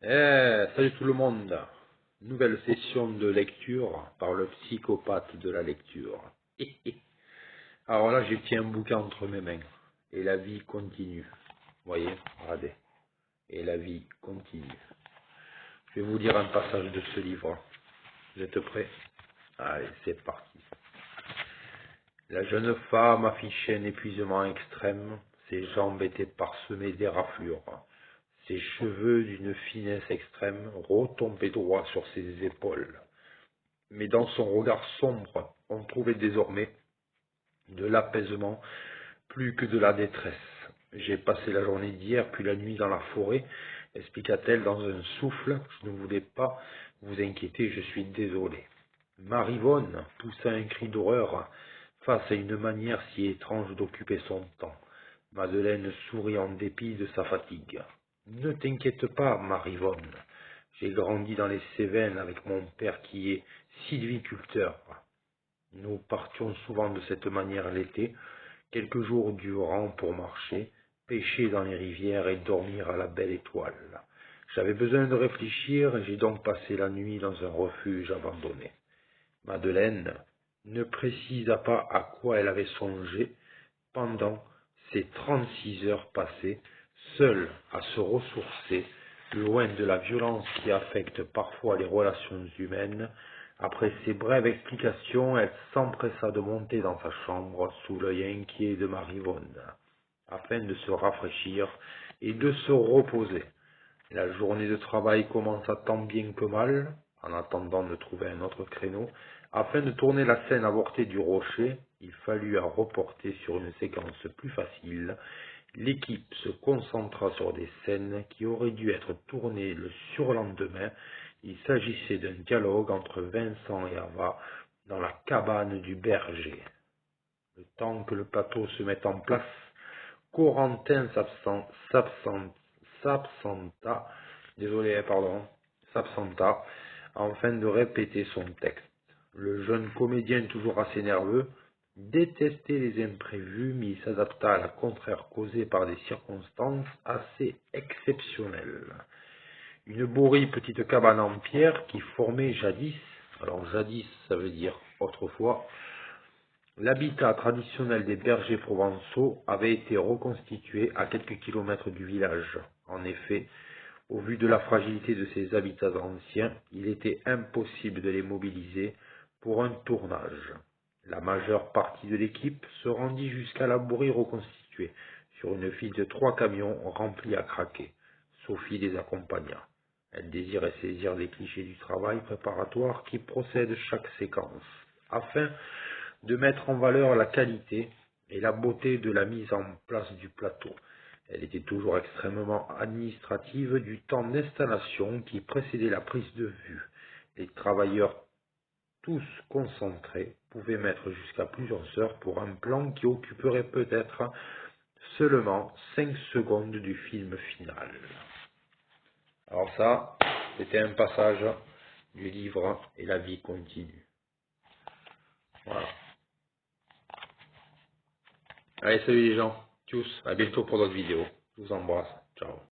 Salut tout le monde. Nouvelle session de lecture par le psychopathe de la lecture. Alors là, j'ai tiens un bouquin entre mes mains. Et la vie continue. Vous voyez, regardez. Et la vie continue. Je vais vous lire un passage de ce livre. Vous êtes prêts? Allez, c'est parti. La jeune femme affichait un épuisement extrême. Ses jambes étaient parsemées d'éraflures. Ses cheveux d'une finesse extrême retombaient droit sur ses épaules. Mais dans son regard sombre, on trouvait désormais de l'apaisement plus que de la détresse. J'ai passé la journée d'hier puis la nuit dans la forêt, expliqua-t-elle dans un souffle. Je ne voulais pas vous inquiéter, je suis désolé. Marivonne poussa un cri d'horreur face à une manière si étrange d'occuper son temps. Madeleine sourit en dépit de sa fatigue. Ne t'inquiète pas, Marivonne. J'ai grandi dans les Cévennes avec mon père qui est sylviculteur. Nous partions souvent de cette manière l'été, quelques jours durant pour marcher, pêcher dans les rivières et dormir à la belle étoile. J'avais besoin de réfléchir et j'ai donc passé la nuit dans un refuge abandonné. Madeleine ne précisa pas à quoi elle avait songé pendant ces 36 heures passées, seule à se ressourcer, loin de la violence qui affecte parfois les relations humaines. Après ces brèves explications, elle s'empressa de monter dans sa chambre sous l'œil inquiet de Marivonne, afin de se rafraîchir et de se reposer. La journée de travail commença tant bien que mal, en attendant de trouver un autre créneau. Afin de tourner la scène avortée du rocher, il fallut la reporter sur une séquence plus facile. L'équipe se concentra sur des scènes qui auraient dû être tournées le surlendemain. Il s'agissait d'un dialogue entre Vincent et Ava dans la cabane du berger. Le temps que le plateau se mette en place, Corentin s'absenta, s'absenta afin de répéter son texte. Le jeune comédien, toujours assez nerveux, détestait les imprévus, mais il s'adapta à la contraire causée par des circonstances assez exceptionnelles. Une bourrie petite cabane en pierre qui formait jadis, alors jadis ça veut dire autrefois, l'habitat traditionnel des bergers provençaux, avait été reconstitué à quelques kilomètres du village. En effet, au vu de la fragilité de ces habitats anciens, il était impossible de les mobiliser pour un tournage. La majeure partie de l'équipe se rendit jusqu'à la bourrie reconstituée, sur une file de 3 camions remplis à craquer. Sophie les accompagna. Elle désirait saisir les clichés du travail préparatoire qui procède chaque séquence, afin de mettre en valeur la qualité et la beauté de la mise en place du plateau. Elle était toujours extrêmement administrative du temps d'installation qui précédait la prise de vue. Les travailleurs, tous concentrés, pouvaient mettre jusqu'à plusieurs heures pour un plan qui occuperait peut-être seulement 5 secondes du film final. Alors ça, c'était un passage du livre Et la vie continue. Voilà. Allez, salut les gens. Tchuss. À bientôt pour d'autres vidéos. Je vous embrasse. Ciao.